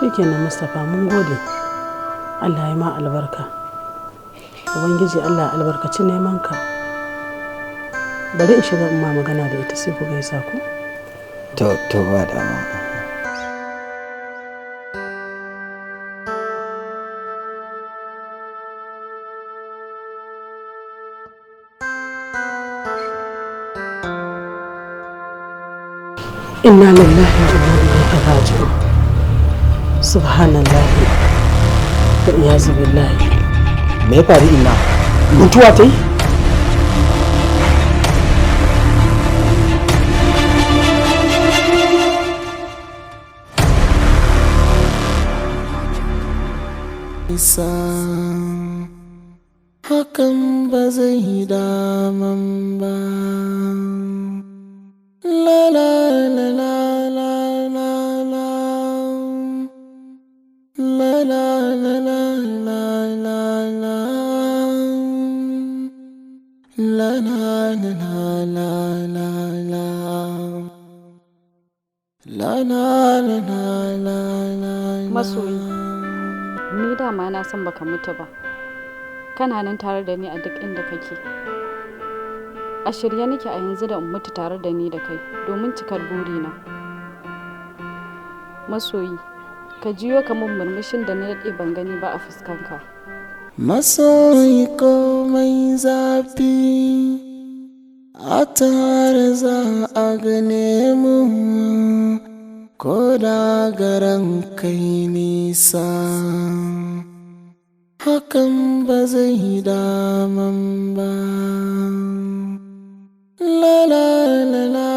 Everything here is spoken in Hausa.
Shikenan Mustapha, mun gode. Allah ya ma albarka. Ubangiji Allah ya albarkaci neman ka. Bari in shiga in ma magana da ita sai ku gaisa ku. To ba dama. Inna lillahi wa inna ilaihi raji'un. Subhanallahi wa iyazu billahi. Me ya faru ina? Mutuwa ta yi? Hakan ba zai daman ba. La la la la la la la. La la la la la la la. La la la la la la la. La la la la la la. Masoyi, ni dama na san baka mutu ba. Kana nan tare da ni a duk inda kake. A shirye nake a yanzu da in mutu tare da ni da kai domin cikar burina. Masoyi, ka jiyo ka mun murmushin da na daɗe ban gani ba a fuskanka. Masoyi komai zafi a tare za a gane mu, ko da garan kai nisa. Hakan ba zai daman ba. La la la la